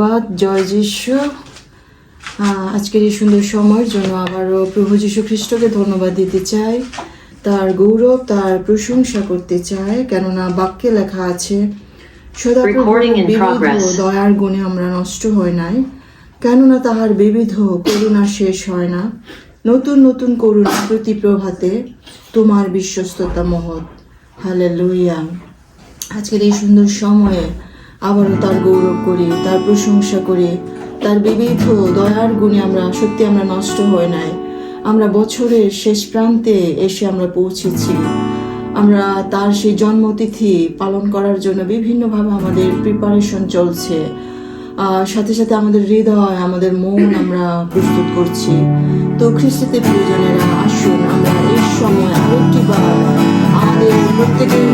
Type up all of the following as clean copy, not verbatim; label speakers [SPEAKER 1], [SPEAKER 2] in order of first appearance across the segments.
[SPEAKER 1] ধন্যবাদ। জয় যিশু। আজকের এই সুন্দর সময়ের জন্য আবারও প্রভু যীশু খ্রিস্টকে ধন্যবাদ দিতে চাই, তার গৌরব, তার প্রশংসা করতে চাই, কেননা বাক্যে লেখা আছে সদাপ্রভুর বিবিধ দয়ার গুণে আমরা নষ্ট হই নাই, কেননা তাহার বিবিধ করুণা শেষ হয় না। নতুন নতুন করুণা প্রতি প্রভাতে, তোমার বিশ্বস্ততা মহৎ। হালেলুয়া। আজকের এই সুন্দর সময়ে আবারও তার গৌরব করি, তার প্রশংসা করি, তার বিবিধ দয়ার গুণে আমরা নষ্ট হই নাই। আমরা বছরের শেষ প্রান্তে এসে আমরা পৌঁছেছি। আমরা তার সেই জন্মতিথি পালন করার জন্য বিভিন্নভাবে আমাদের প্রিপারেশন চলছে। সাথে সাথে আমাদের হৃদয়, আমাদের মন আমরা প্রস্তুত করছি। তো খ্রিস্টতে প্রিয়জনেরা, আসুন আমরা এই সময় আরেকটি বার আমাদের প্রত্যেকের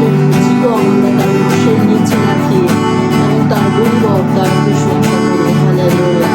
[SPEAKER 1] জীবন আমরা তার ক্রুশের নিচে রাখি এবং তার গৌরব, তার প্রশংসা করি। হালেলুয়া।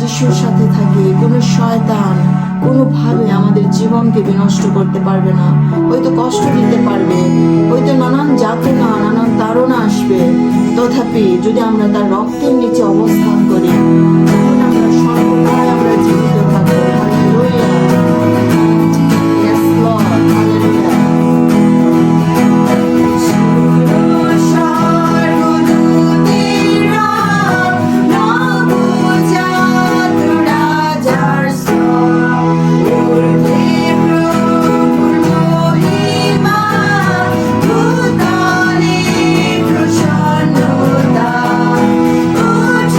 [SPEAKER 1] যিশুর সাথে থাকি, কোনো শয়তান কোনোভাবে আমাদের জীবনকে বিনষ্ট করতে পারবে না। হয়তো কষ্ট দিতে পারবে, হয়তো নানান যাতনা, নানান তাড়না আসবে, তথাপি যদি আমরা তার রক্তের নিচে অবস্থান করি, তখন আমরা সর্বদাই আমরা জীবিত থাকবো। Hallelujah. Yes, Lord. Hallelujah.
[SPEAKER 2] Oh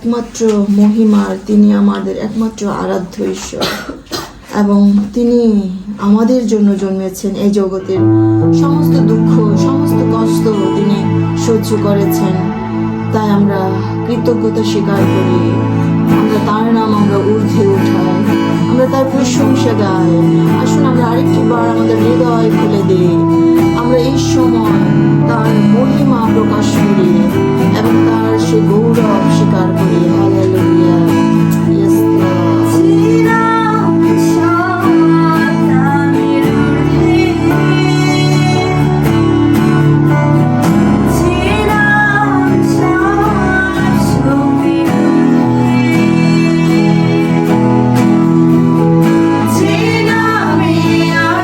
[SPEAKER 1] একমাত্র মহিমার, তিনি আমাদের একমাত্র আরাধ্য ঈশ্বর এবং তিনি আমাদের জন্য জন্মেছেন। এই জগতের সমস্ত দুঃখ, সমস্ত কষ্ট তিনি সহ্য করেছেন। তাই আমরা কৃতজ্ঞতা স্বীকার করি, আমরা তার নাম আমরা ঊর্ধ্বে উঠাই, আমরা তার প্রশংসা গাই। আসুন আমরা আরেকটি বার আমাদের হৃদয় খুলে দিই, আমরা এই সময় তার মহিমা প্রকাশ করি এবং তার সে গৌরব স্বীকার করি। হালেলুয়া। Yes, Lord.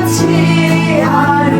[SPEAKER 2] আছে আর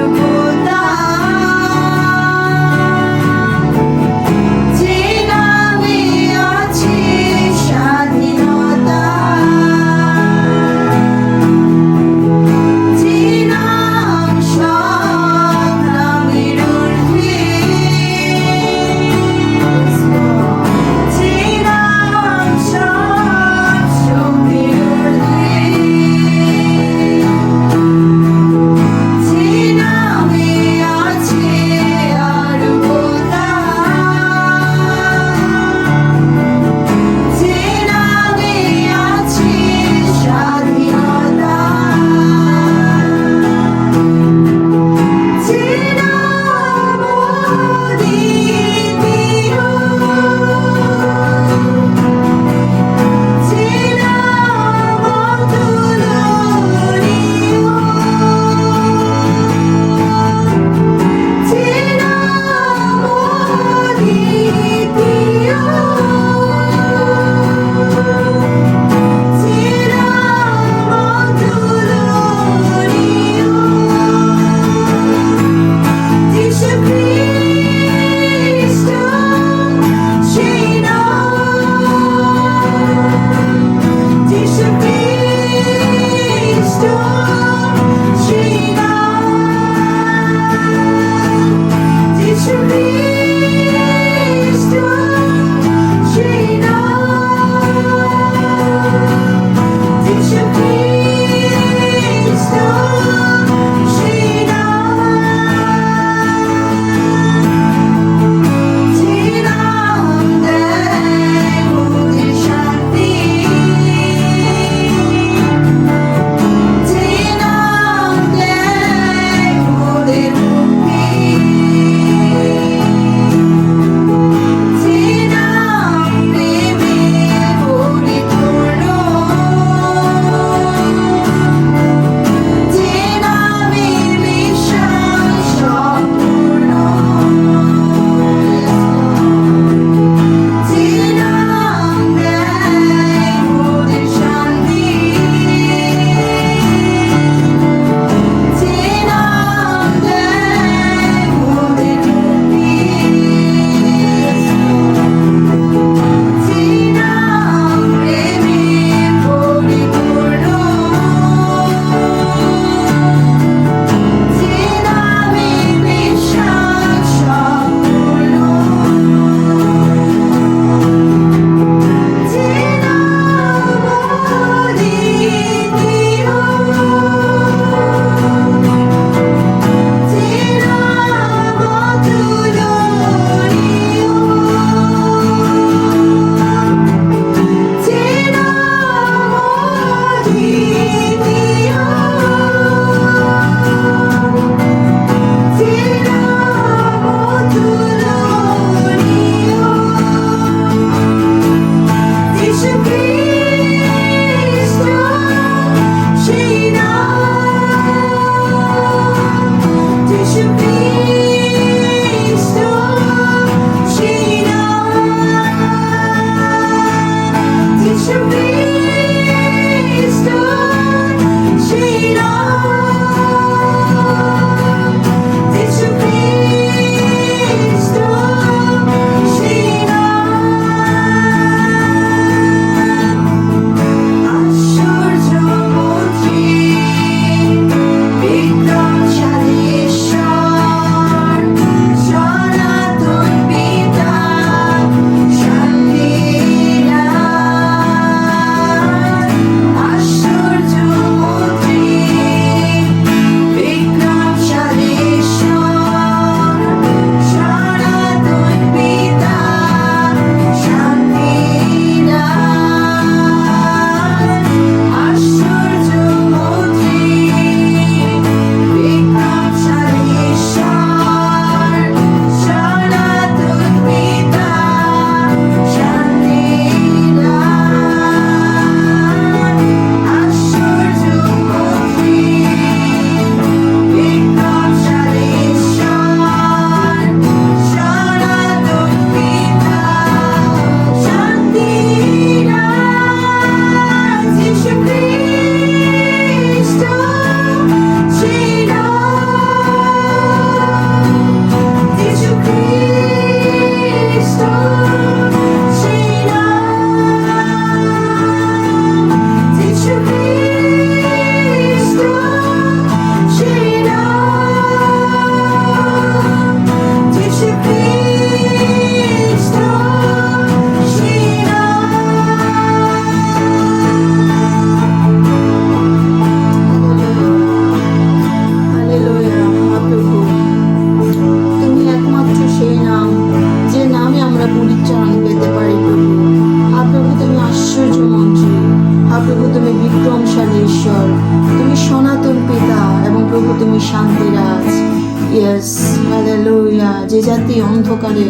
[SPEAKER 1] ইয়েস, হালেলুয়া। যে জাতি অন্ধকারে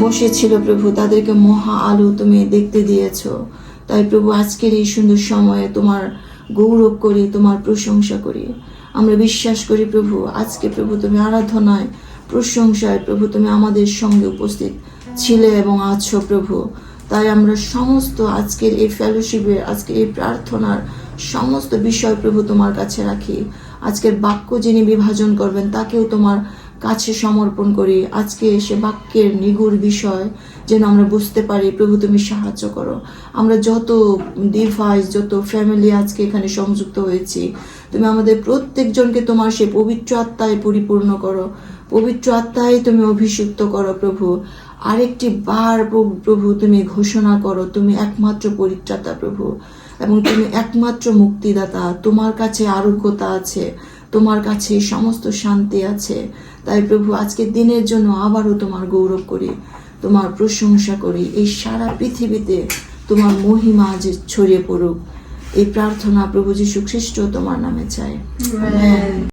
[SPEAKER 1] বসেছিল প্রভু, তাদেরকে মহা আলো তুমি দেখতে দিয়েছো। তাই প্রভু আজকের এই সুন্দর সময়ে তোমার গৌরব করি, তোমার প্রশংসা করি। আমরা বিশ্বাস করি প্রভু, আজকে প্রভু তুমি আরাধনায়, প্রশংসায় প্রভু তুমি আমাদের সঙ্গে উপস্থিত ছিলে এবং আছো প্রভু। তাই আমরা সমস্ত আজকের এই ফেলোশিপের, আজকের এই প্রার্থনার সমস্ত বিষয় প্রভু তোমার কাছে রাখি। আজকের বাক্য যিনি বিভাজন করবেন তাকেও তোমার কাছে সমর্পণ করি। আজকে সে বাক্যের নিগুড় বিষয় যেন আমরা বুঝতে পারি প্রভু, তুমি সাহায্য করো। আমরা যত ডিভাইস, যত ফ্যামিলি আজকে এখানে সংযুক্ত হয়েছি, তুমি আমাদের প্রত্যেকজনকে তোমার সে পবিত্র আত্মায় পরিপূর্ণ করো, পবিত্র আত্মায় তুমি অভিষিক্ত করো প্রভু। আরেকটি বার প্রভু তুমি ঘোষণা করো, তুমি একমাত্র পরিত্রাতা প্রভু, এবং তুমি একমাত্র মুক্তিদাতা। তোমার কাছে আরোগ্যতা আছে, তোমার কাছে সমস্ত শান্তি আছে। তাই প্রভু আজকের দিনের জন্য আবারও তোমার গৌরব করি, তোমার প্রশংসা করি। এই সারা পৃথিবীতে তোমার মহিমা যে ছড়িয়ে পড়ুক, এই প্রার্থনা প্রভু যীশু খ্রিস্ট তোমার নামে চাই। আমেন।